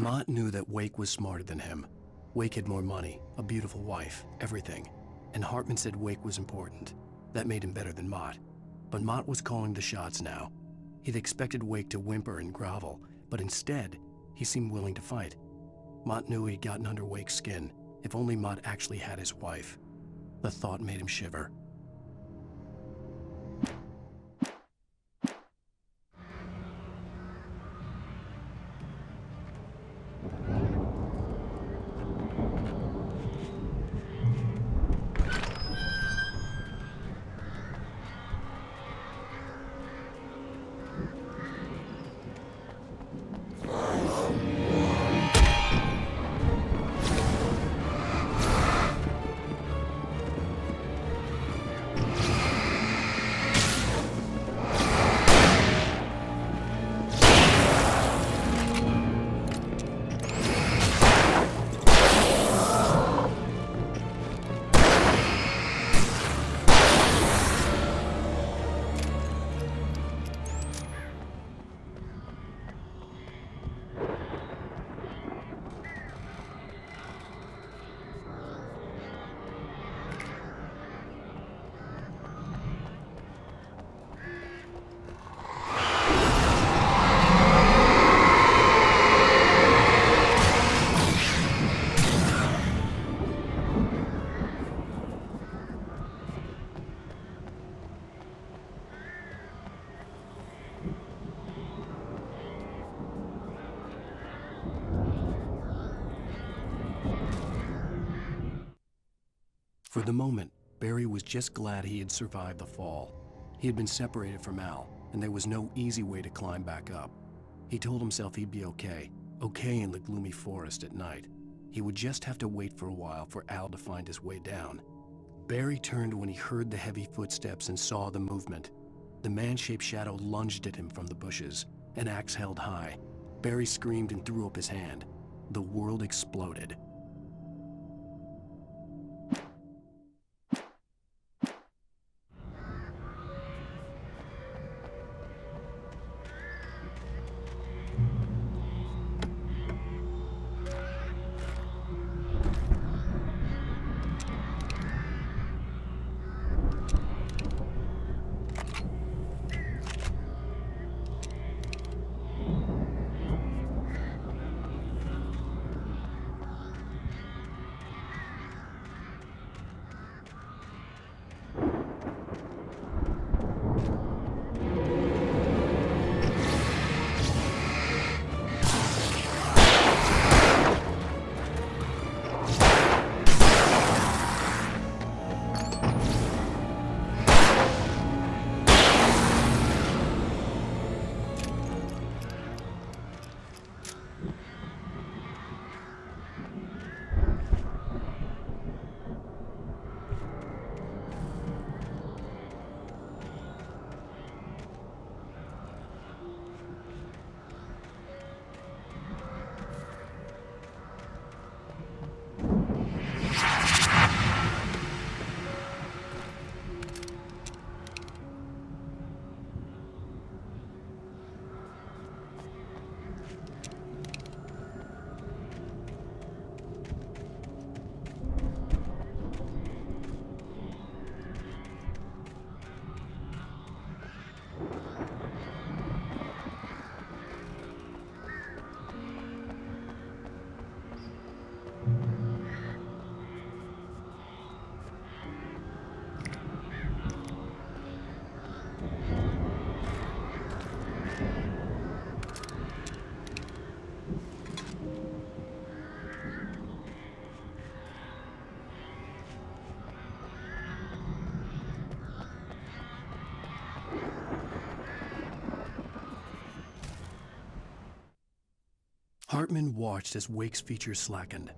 Mott knew that Wake was smarter than him. Wake had more money, a beautiful wife, everything. And Hartman said Wake was important. That made him better than Mott. But Mott was calling the shots now. He'd expected Wake to whimper and grovel, but instead, he seemed willing to fight. Mott knew he'd gotten under Wake's skin. If only Mott actually had his wife. The thought made him shiver. For the moment, Barry was just glad he had survived the fall. He had been separated from Al, and there was no easy way to climb back up. He told himself he'd be okay in the gloomy forest at night. He would just have to wait for a while for Al to find his way down. Barry turned when he heard the heavy footsteps and saw the movement. The man-shaped shadow lunged at him from the bushes, an axe held high. Barry screamed and threw up his hand. The world exploded. Hartman watched as Wake's features slackened.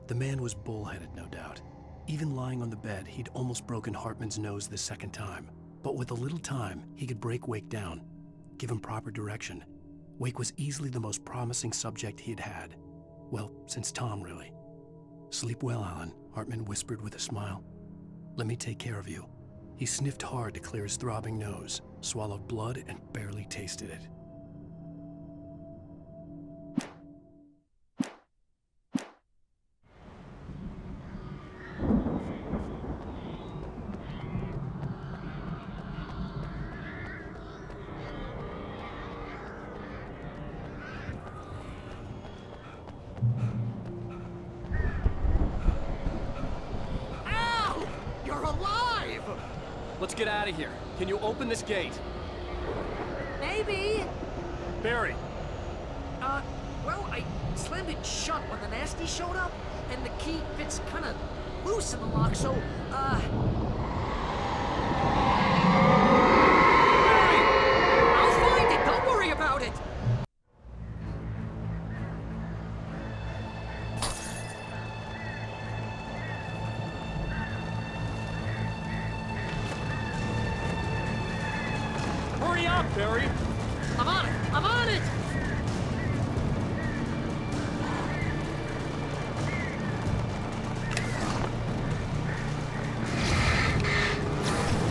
The man was bullheaded, no doubt. Even lying on the bed, he'd almost broken Hartman's nose the second time. But with a little time, he could break Wake down, give him proper direction. Wake was easily the most promising subject he had had. Well, since Tom, really. "Sleep well, Alan," Hartman whispered with a smile. "Let me take care of you." He sniffed hard to clear his throbbing nose, swallowed blood, and barely tasted it. Let's get out of here. Can you open this gate? Maybe. Barry! Well, I slammed it shut when the nasty showed up, and the key fits kind of loose in the lock, so, Barry! I'll find it, don't worry about it! Hurry up, Barry! I'm on it! I'm on it!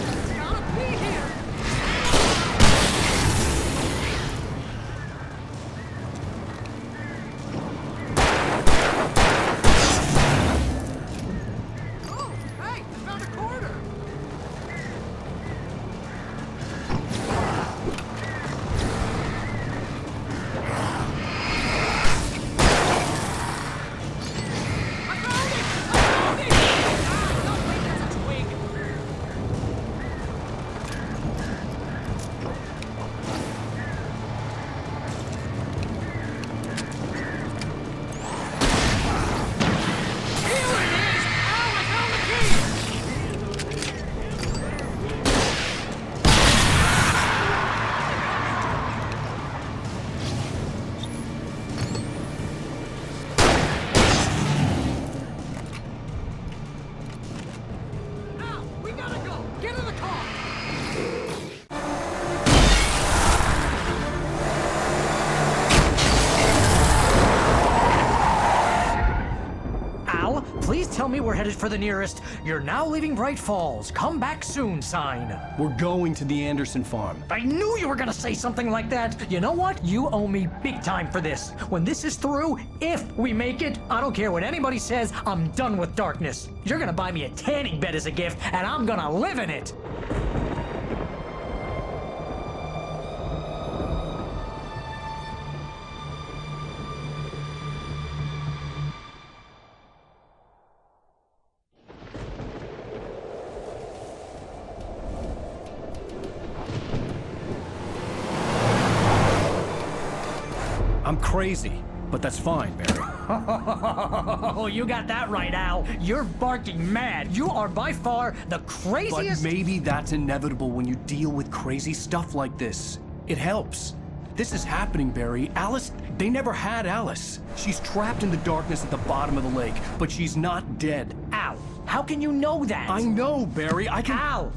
It's gotta be here! Oh, hey, I found a corner! Please tell me we're headed for the nearest "You're now leaving Bright Falls. Come back soon" sign. We're going to the Anderson farm. I knew you were gonna say something like that. You know what? You owe me big time for this. When this is through, if we make it, I don't care what anybody says, I'm done with darkness. You're gonna buy me a tanning bed as a gift, and I'm gonna live in it. I'm crazy, but that's fine, Barry. Oh, you got that right, Al. You're barking mad. You are by far the craziest... But maybe that's inevitable when you deal with crazy stuff like this. It helps. This is happening, Barry. Alice, they never had Alice. She's trapped in the darkness at the bottom of the lake, but she's not dead. Al, how can you know that? I know, Barry. I can... Al,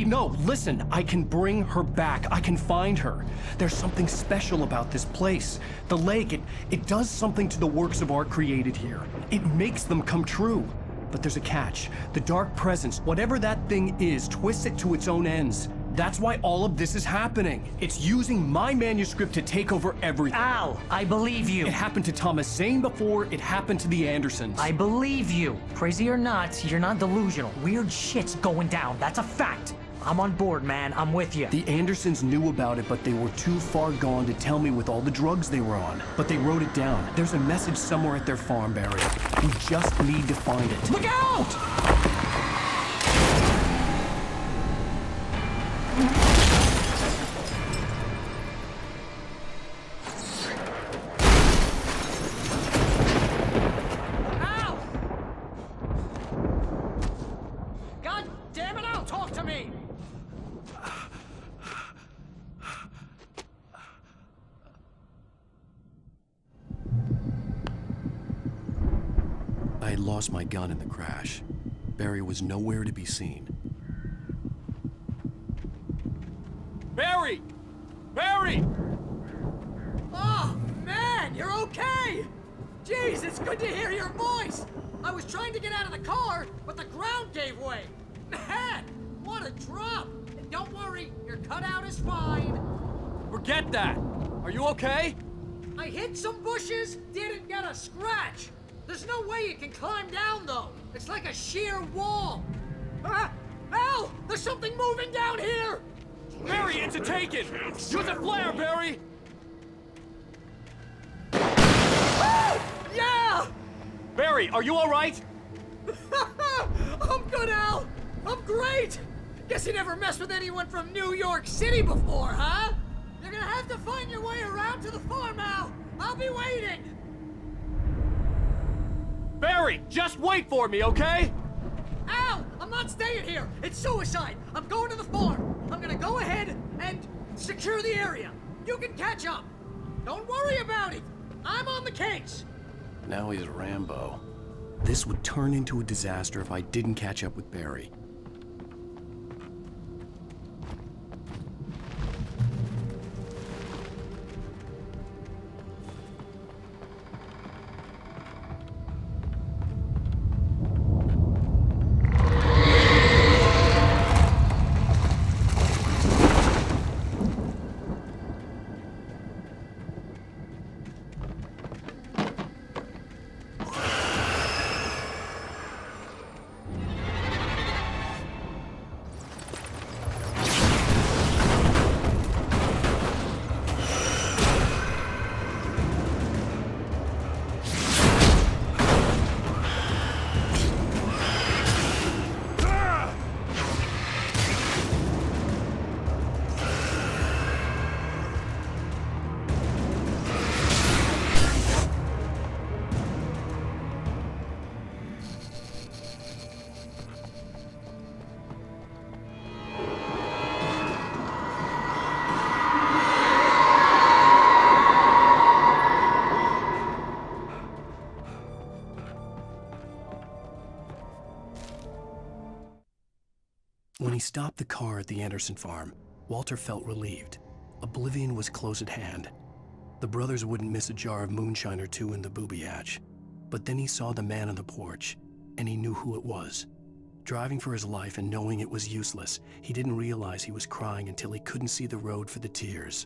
No, listen. I can bring her back. I can find her. There's something special about this place. The lake, it does something to the works of art created here. It makes them come true. But there's a catch. The dark presence, whatever that thing is, twists it to its own ends. That's why all of this is happening. It's using my manuscript to take over everything. Al, I believe you. It happened to Thomas Zane before, it happened to the Andersons. I believe you. Crazy or not, you're not delusional. Weird shit's going down. That's a fact. I'm on board, man. I'm with you. The Andersons knew about it, but they were too far gone to tell me with all the drugs they were on. But they wrote it down. There's a message somewhere at their farm, Barry. We just need to find it. Look out! I had lost my gun in the crash. Barry was nowhere to be seen. Barry! Barry! Oh, man, you're okay! Jeez, it's good to hear your voice! I was trying to get out of the car, but the ground gave way. Man, what a drop! And don't worry, your cutout is fine. Forget that! Are you okay? I hit some bushes, didn't get a scratch. There's no way you can climb down, though. It's like a sheer wall. Al! There's something moving down here! Barry, it's a taken! Use a flare, Barry! Yeah! Barry, are you all right? I'm good, Al! I'm great! Guess you never messed with anyone from New York City before, huh? You're gonna have to find your way around to the farm, Al. I'll be waiting. Barry, just wait for me, okay? Al, I'm not staying here. It's suicide. I'm going to the farm. I'm gonna go ahead and secure the area. You can catch up. Don't worry about it. I'm on the case. Now he's Rambo. This would turn into a disaster if I didn't catch up with Barry. When he stopped the car at the Anderson farm, Walter felt relieved. Oblivion was close at hand. The brothers wouldn't miss a jar of moonshine or two in the booby hatch. But then he saw the man on the porch, and he knew who it was. Driving for his life and knowing it was useless, he didn't realize he was crying until he couldn't see the road for the tears.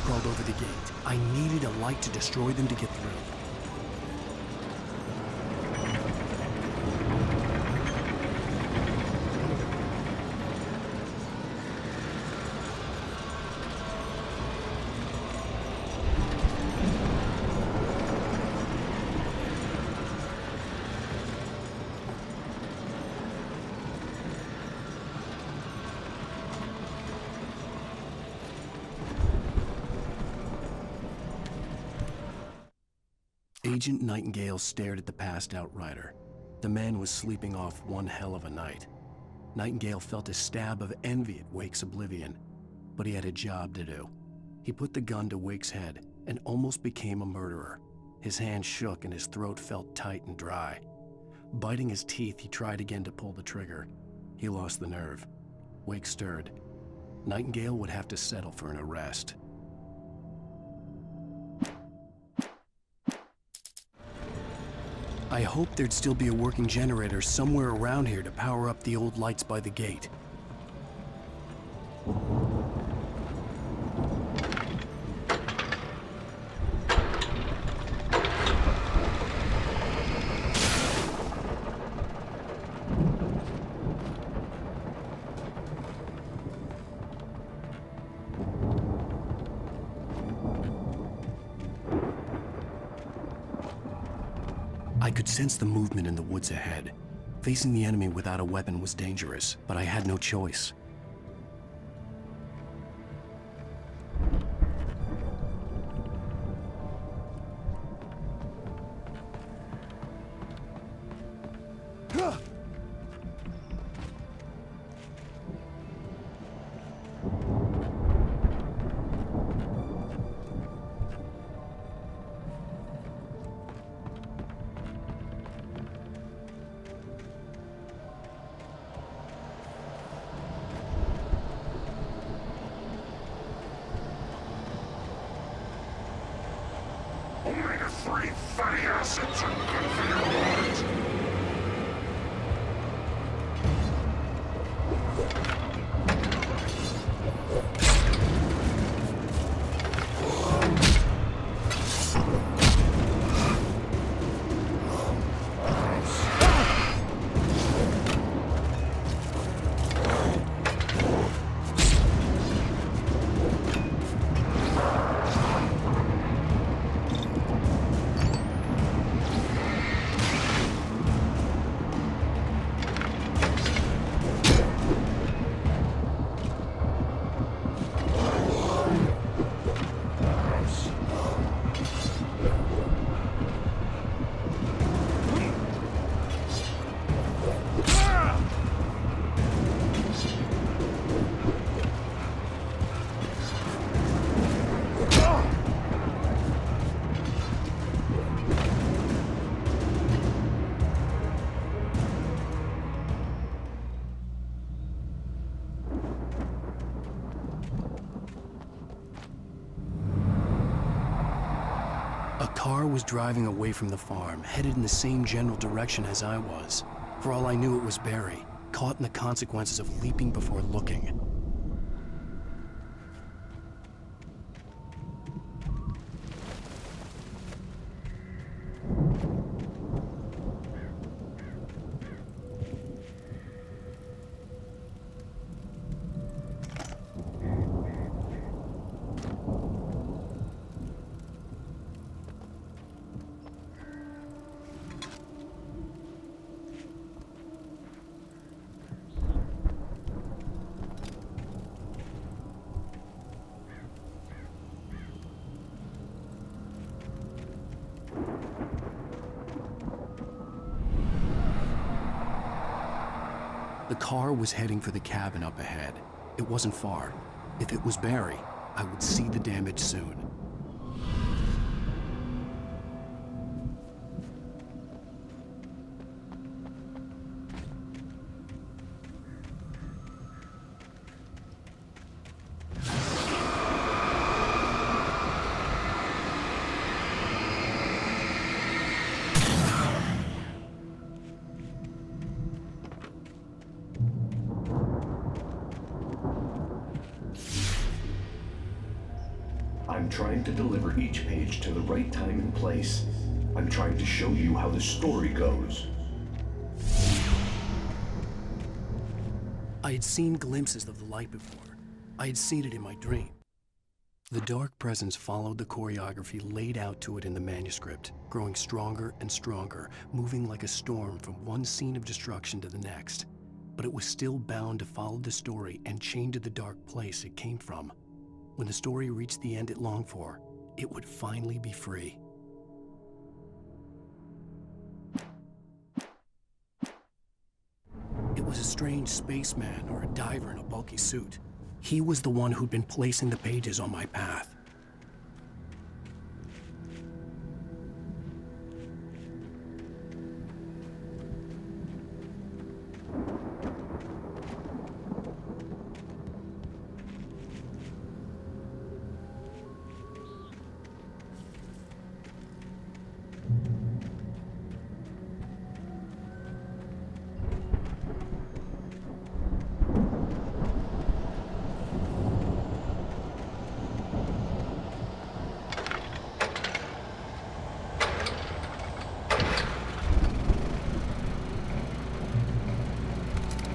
Crawled over the gate. I needed a light to destroy them to get through. Agent Nightingale stared at the passed-out rider. The man was sleeping off one hell of a night. Nightingale felt a stab of envy at Wake's oblivion, but he had a job to do. He put the gun to Wake's head and almost became a murderer. His hand shook and his throat felt tight and dry. Biting his teeth, he tried again to pull the trigger. He lost the nerve. Wake stirred. Nightingale would have to settle for an arrest. I hoped there'd still be a working generator somewhere around here to power up the old lights by the gate. I could sense the movement in the woods ahead. Facing the enemy without a weapon was dangerous, but I had no choice. Free fatty acids are good for your heart. A car was driving away from the farm, headed in the same general direction as I was. For all I knew, it was Barry, caught in the consequences of leaping before looking. The car was heading for the cabin up ahead. It wasn't far. If it was Barry, I would see the damage soon. I'm trying to deliver each page to the right time and place. I'm trying to show you how the story goes. I had seen glimpses of the light before. I had seen it in my dream. The dark presence followed the choreography laid out to it in the manuscript, growing stronger and stronger, moving like a storm from one scene of destruction to the next. But it was still bound to follow the story and chained to the dark place it came from. When the story reached the end it longed for, it would finally be free. It was a strange spaceman or a diver in a bulky suit. He was the one who'd been placing the pages on my path.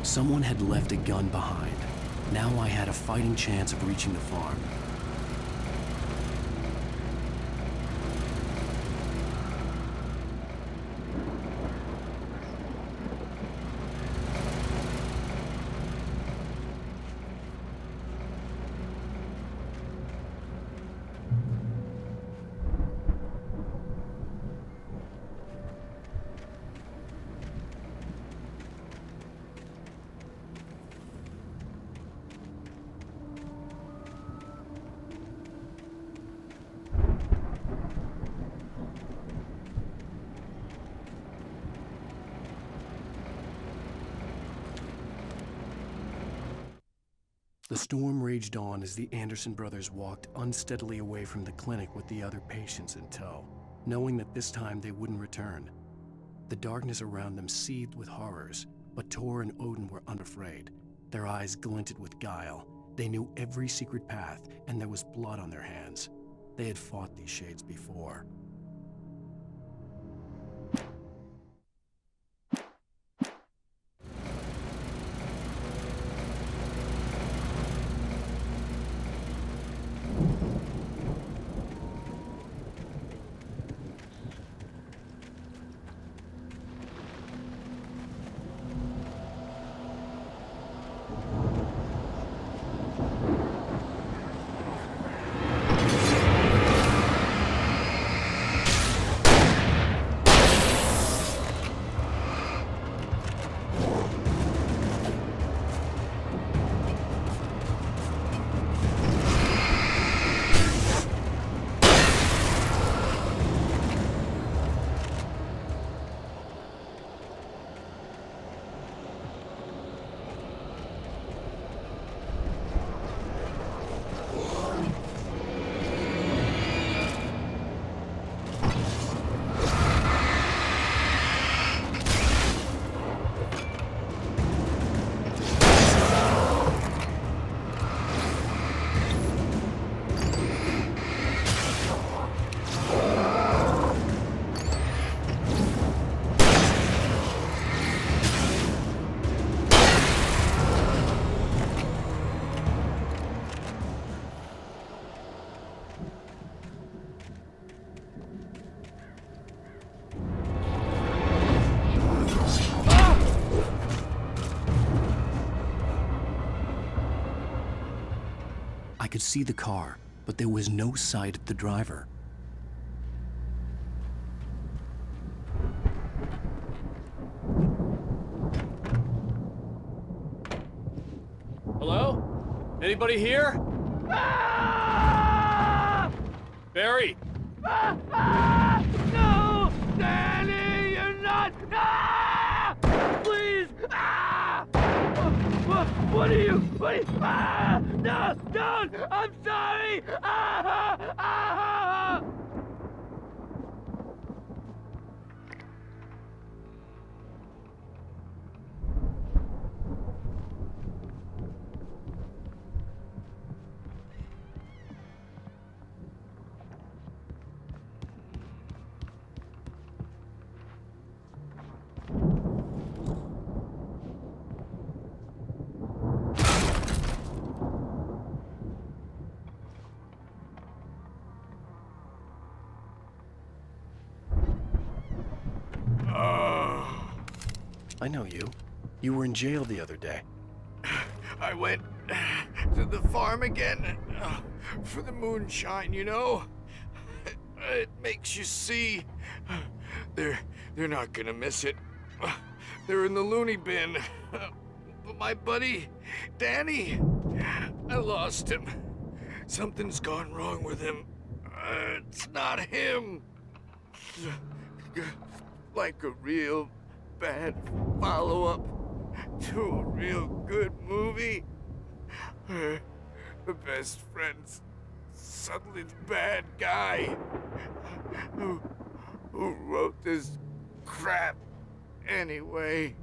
Someone had left a gun behind. Now I had a fighting chance of reaching the farm. The storm raged on as the Anderson brothers walked unsteadily away from the clinic with the other patients in tow. knowing that this time they wouldn't return. The darkness around them seethed with horrors, but Tor and Odin were unafraid. Their eyes glinted with guile. They knew every secret path, and there was blood on their hands. They had fought these shades before. I could see the car, but there was no sight of the driver. Hello? Anybody here? Ah! Barry! No! Danny, you're not! Ah! Please! Ah! What are you? Ah! No! Don't! I'm sorry! Ah! Ah! I know you. You were in jail the other day. I went to the farm again for the moonshine, you know? It makes you see. They're not gonna miss it. They're in the loony bin. But my buddy, Danny, I lost him. Something's gone wrong with him. It's not him. Like a real bad follow-up to a real good movie. The best friend's suddenly the bad guy who wrote this crap anyway.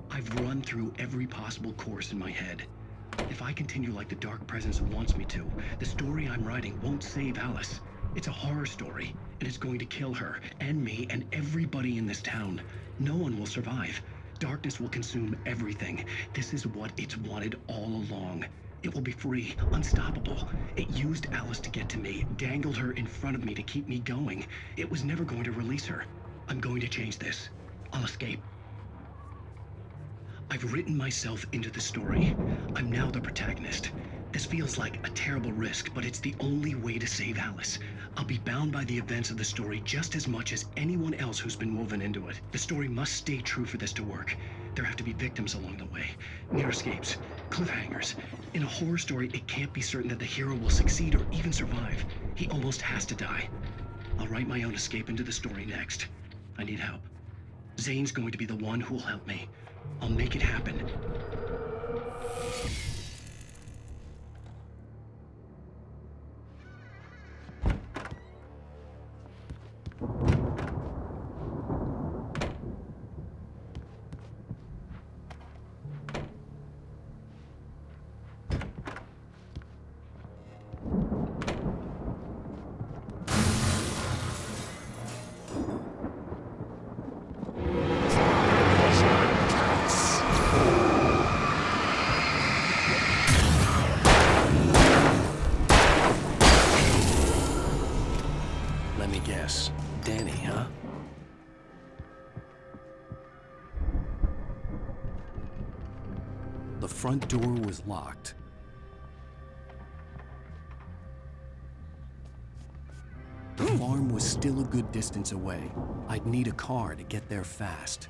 I've run through every possible course in my head. If I continue like the Dark Presence wants me to, the story I'm writing won't save Alice. It's a horror story, and it's going to kill her, and me, and everybody in this town. No one will survive. Darkness will consume everything. This is what it's wanted all along. It will be free, unstoppable. It used Alice to get to me, dangled her in front of me to keep me going. It was never going to release her. I'm going to change this. I'll escape. I've written myself into the story. I'm now the protagonist. This feels like a terrible risk, but it's the only way to save Alice. I'll be bound by the events of the story just as much as anyone else who's been woven into it. The story must stay true for this to work. There have to be victims along the way, near escapes, cliffhangers. In a horror story, it can't be certain that the hero will succeed or even survive. He almost has to die. I'll write my own escape into the story next. I need help. Zane's going to be the one who'll help me. I'll make it happen. Let me guess. Danny, huh? The front door was locked. The farm was still a good distance away. I'd need a car to get there fast.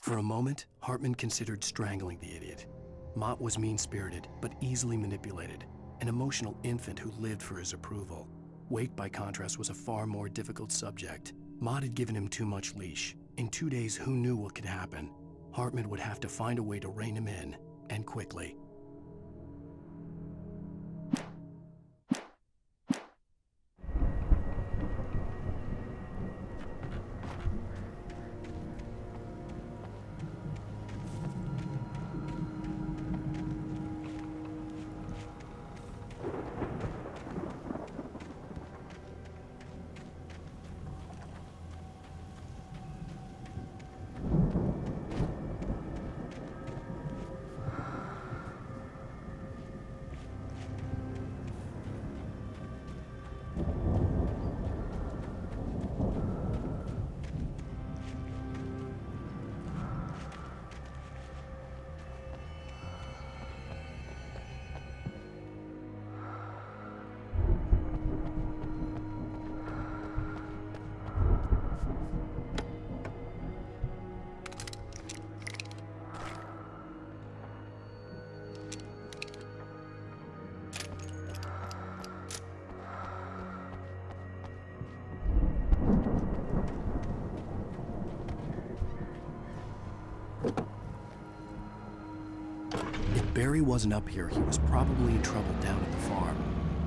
For a moment, Hartman considered strangling the idiot. Mott was mean-spirited, but easily manipulated, an emotional infant who lived for his approval. Wake, by contrast, was a far more difficult subject. Mott had given him too much leash. In 2 days, who knew what could happen? Hartman would have to find a way to rein him in, and quickly. If Barry wasn't up here, he was probably in trouble down at the farm.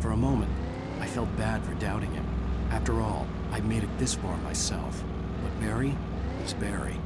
For a moment, I felt bad for doubting him. After all, I'd made it this far myself. But Barry was Barry.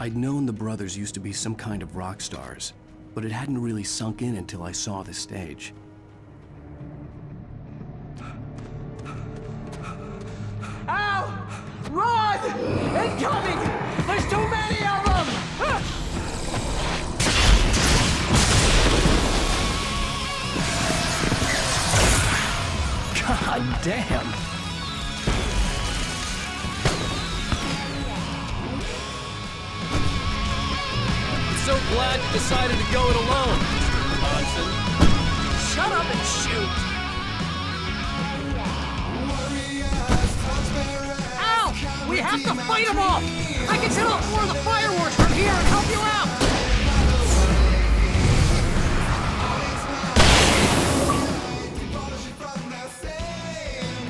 I'd known the brothers used to be some kind of rock stars, but it hadn't really sunk in until I saw the stage. Al! Run! Incoming! There's too many of them! God damn! So glad you decided to go it alone, Mr. Johnson. Shut up and shoot! Al! We have to fight them off! I can set off more of the fireworks from here and help you out!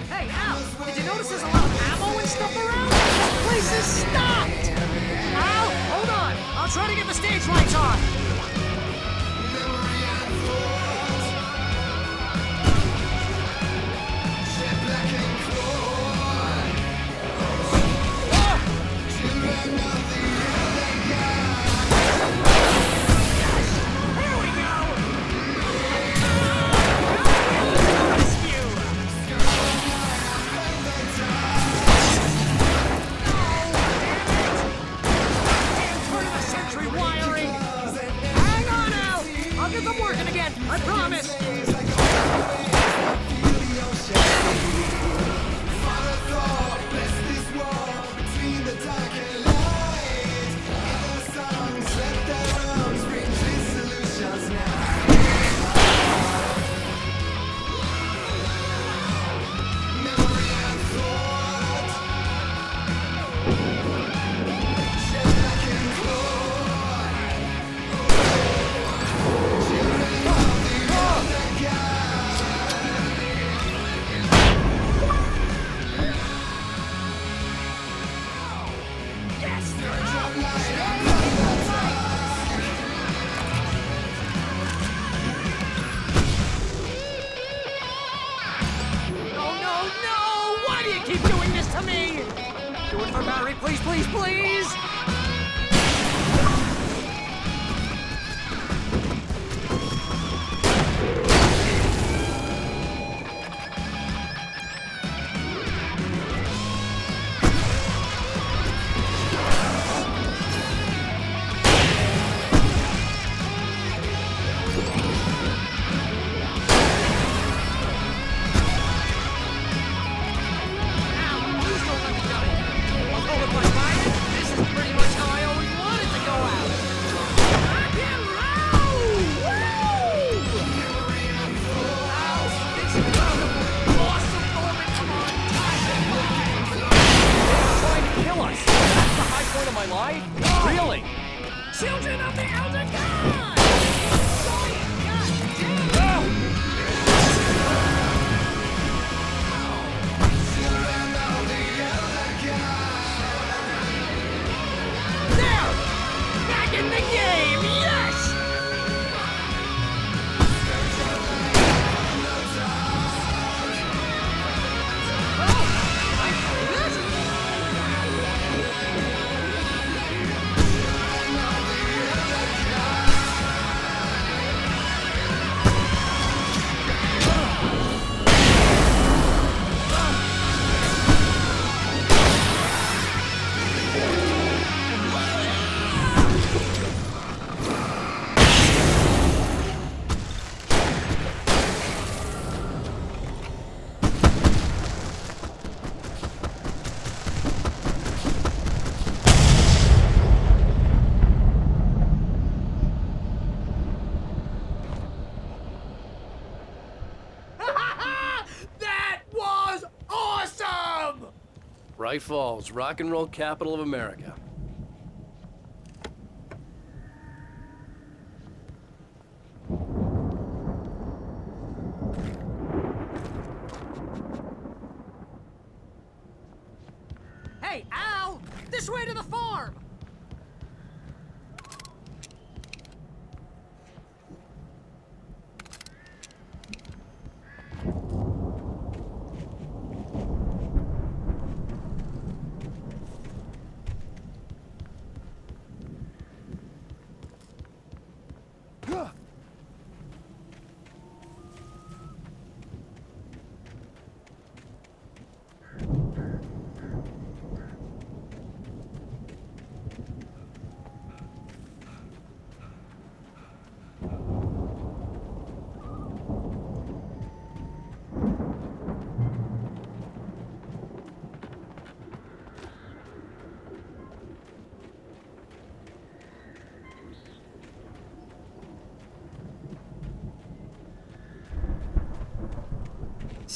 Hey, Al! Did you notice there's a lot of ammo and stuff around? This place is stocked! Al, hold on! I'll try to get the stage lights on! I promise! Keep doing this to me! Do it for Barry, please, please, please! Really? Children of the Elder God! There! Back in the game! Yes! Bright Falls, rock and roll capital of America. Hey, Al! This way to the farm!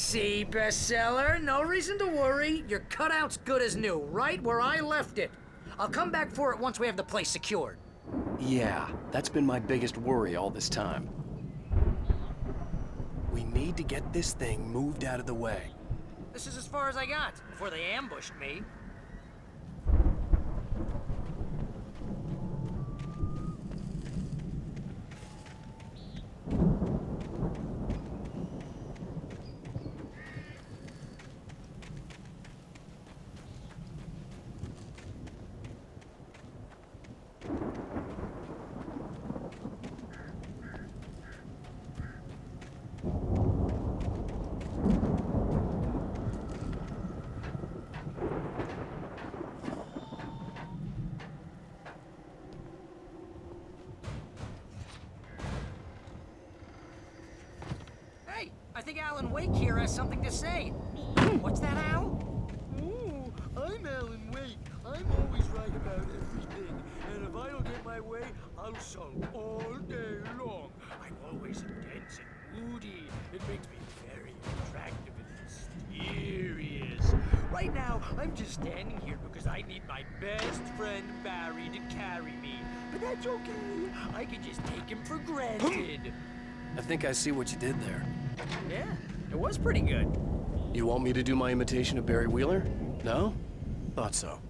See, bestseller? No reason to worry. Your cutout's good as new, right where I left it. I'll come back for it once we have the place secured. Yeah, that's been my biggest worry all this time. We need to get this thing moved out of the way. This is as far as I got before they ambushed me. Hey, I think Alan Wake here has something to say. What's that, Al? Ooh, I'm Alan Wake. I'm always right about everything. And if I don't get my way, I'll sulk all day long. I'm always intense and moody. It makes me very attractive and mysterious. Right now, I'm just standing here because I need my best friend Barry to carry me. But that's okay. I can just take him for granted. I think I see what you did there. Yeah, it was pretty good. You want me to do my imitation of Barry Wheeler? No? Thought so.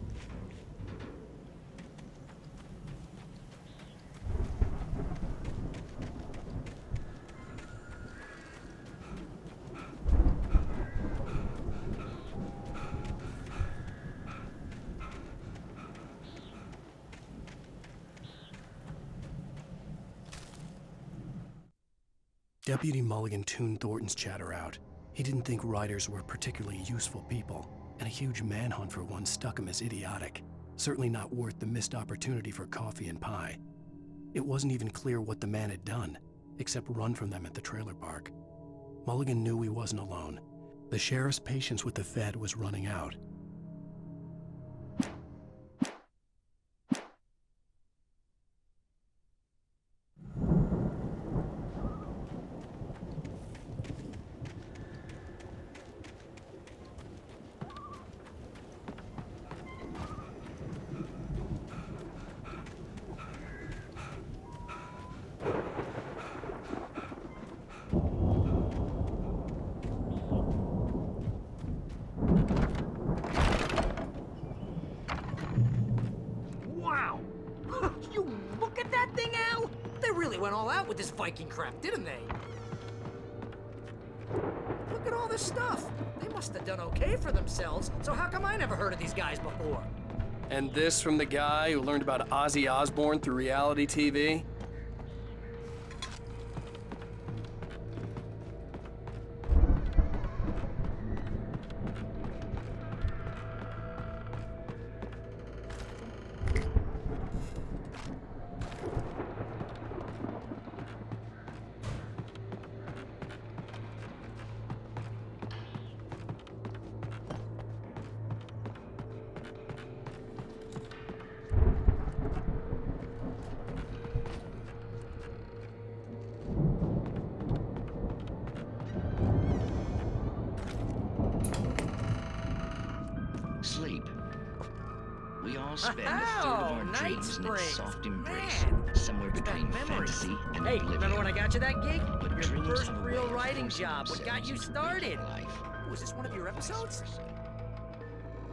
Deputy Mulligan tuned Thornton's chatter out. He didn't think writers were particularly useful people, and a huge manhunt for one struck him as idiotic. Certainly not worth the missed opportunity for coffee and pie. It wasn't even clear what the man had done, except run from them at the trailer park. Mulligan knew he wasn't alone. The sheriff's patience with the Fed was running out. Wow! You look at that thing, Al! They really went all out with this Viking crap, didn't they? Look at all this stuff. They must have done okay for themselves, so how come I never heard of these guys before? And this from the guy who learned about Ozzy Osbourne through reality TV? Sleep. We all spend a third of our Night dreams in its Springs. soft embrace, Man, somewhere it's between that memory. fantasy and Hey, oblivion. remember when I got you that gig? But Your dreams first have a real way of writing forcing job. What got you themselves into started? waking life. Was this one of your episodes?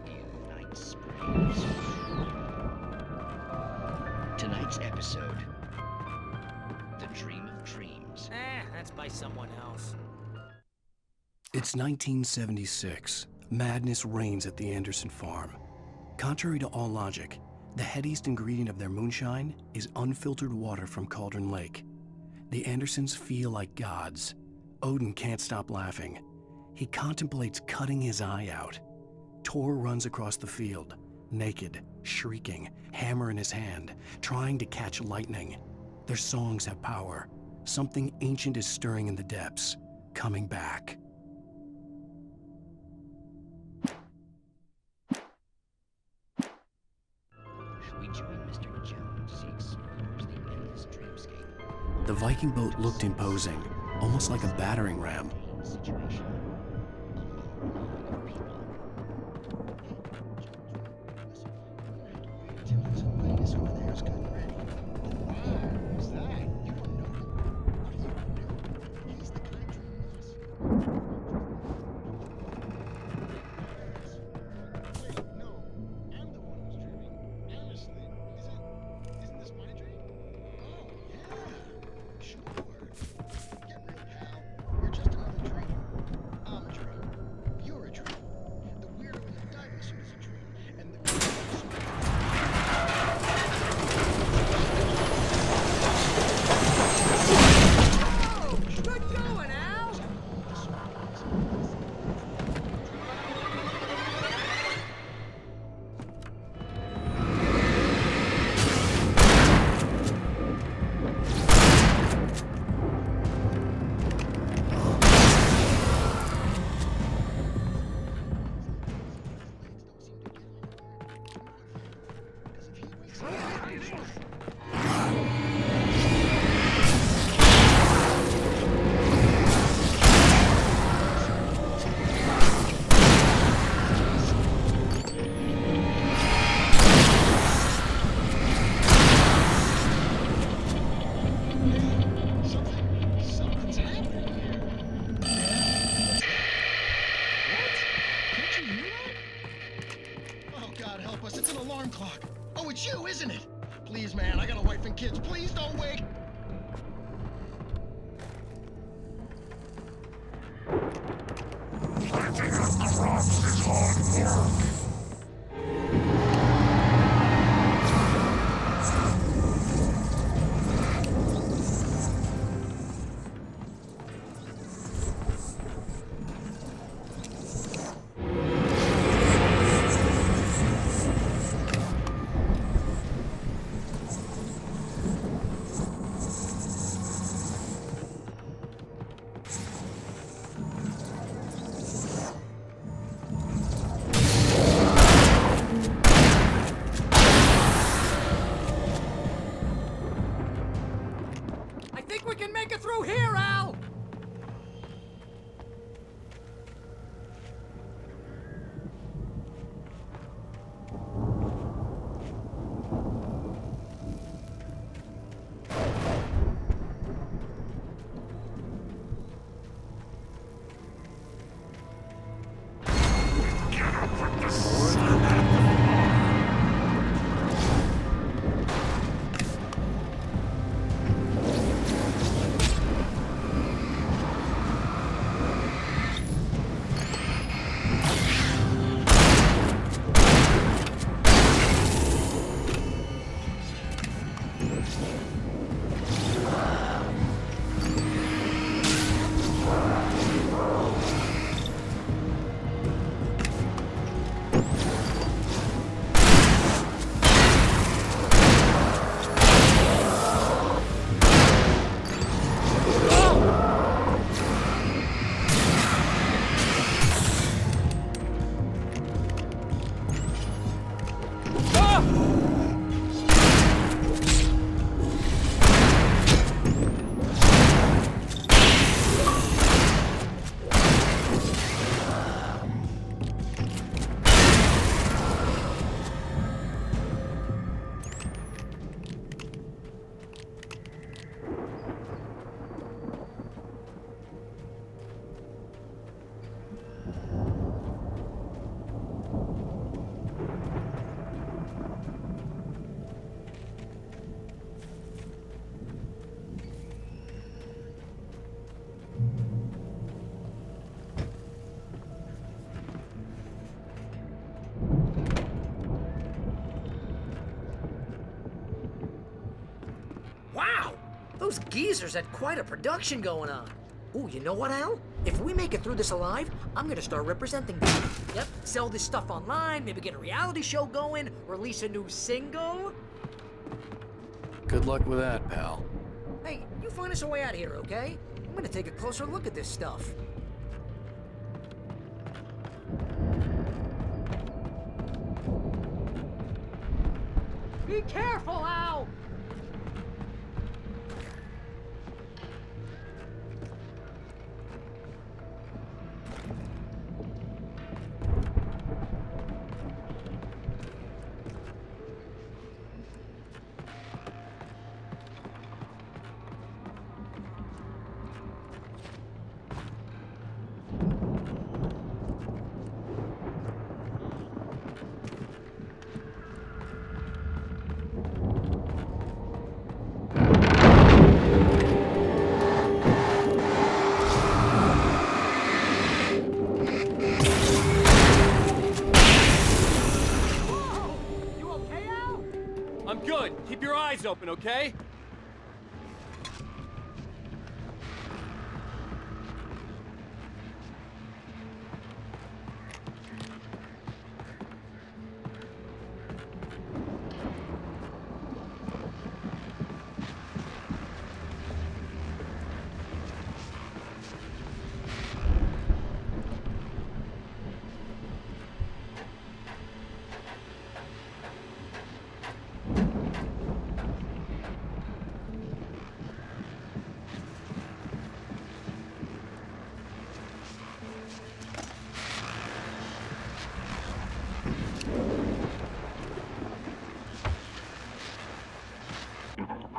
In Night Springs. Tonight's episode, The Dream of Dreams. That's by someone else. It's 1976. Madness reigns at the Anderson farm. Contrary to all logic, the headiest ingredient of their moonshine is unfiltered water from Cauldron Lake. The Andersons feel like gods. Odin can't stop laughing. He contemplates cutting his eye out. Tor runs across the field, naked, shrieking, hammer in his hand, trying to catch lightning. Their songs have power. Something ancient is stirring in the depths, coming back. We join Mr. Jones as he explores the endless dreamscape. The Viking boat looked imposing, almost like a battering ram. Situation. Those geezers had quite a production going on. Ooh, you know what, Al? If we make it through this alive, I'm gonna start representing them. Yep, sell this stuff online, maybe get a reality show going, release a new single. Good luck with that, pal. Hey, you find us a way out of here, okay? I'm gonna take a closer look at this stuff. Be careful, Al! Keep your eyes open, okay?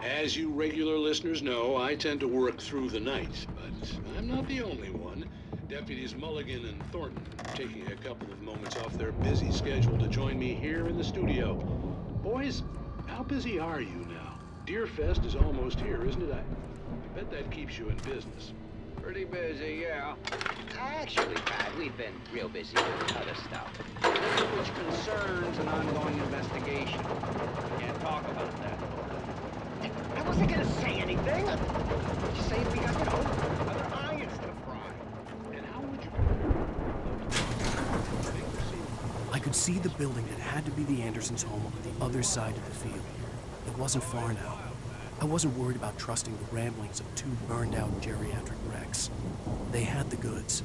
As you regular listeners know, I tend to work through the night, but I'm not the only one. Deputies Mulligan and Thornton are taking a couple of moments off their busy schedule to join me here in the studio. Boys, how busy are you now? Deerfest is almost here, isn't it? I bet that keeps you in business. Pretty busy, yeah. Actually, Pat, we've been real busy with other stuff, which concerns an ongoing investigation. Can't talk about that. I wasn't gonna say anything. Just saying we got, other irons to fry. And how would you... I could see the building that had to be the Andersons' home on the other side of the field. It wasn't far now. I wasn't worried about trusting the ramblings of two burned-out geriatric wrecks. They had the goods.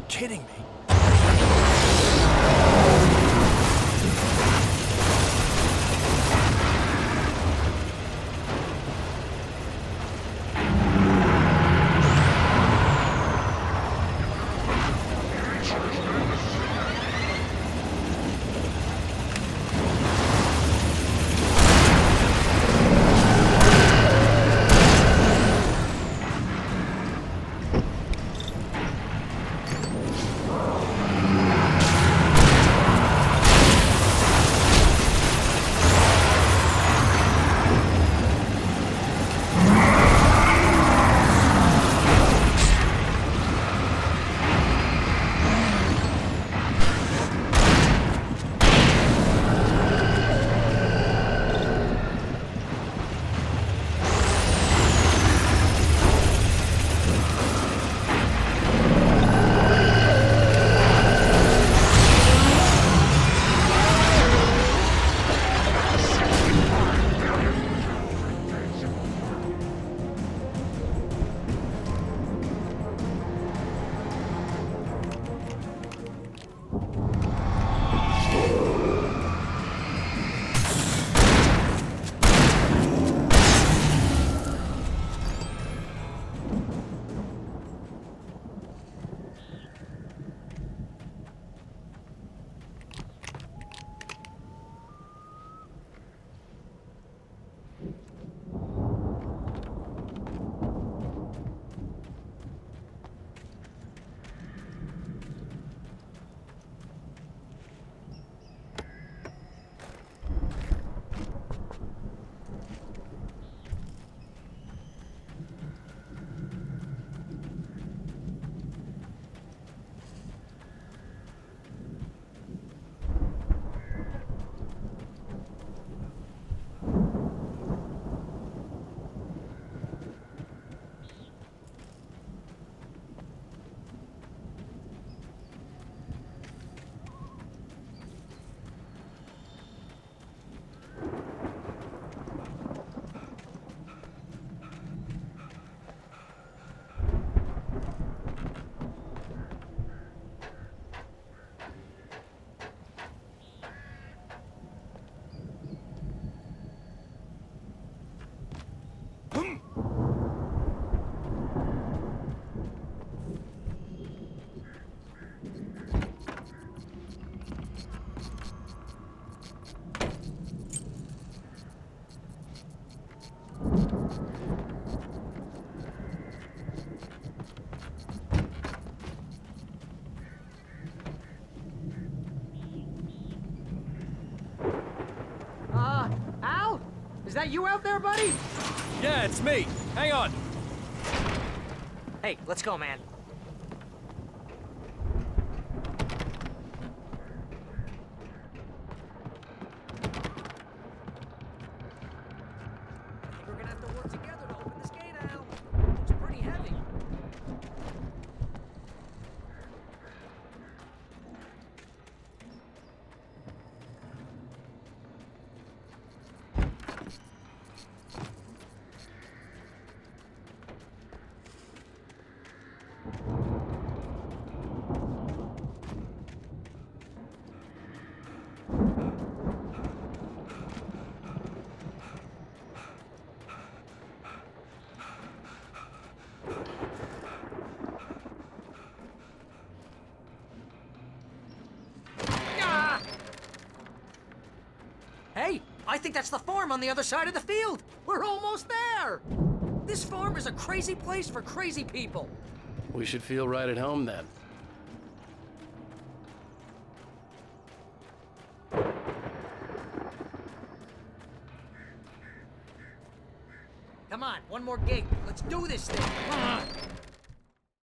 Kidding me? Is that you out there, buddy? Yeah, it's me. Hang on. Hey, let's go, man. We're gonna have to work together to open this gate, Al. It's pretty heavy. Hey, I think that's the farm on the other side of the field. We're almost there. This farm is a crazy place for crazy people. We should feel right at home then. Come on, one more gate. Let's do this thing. Come on.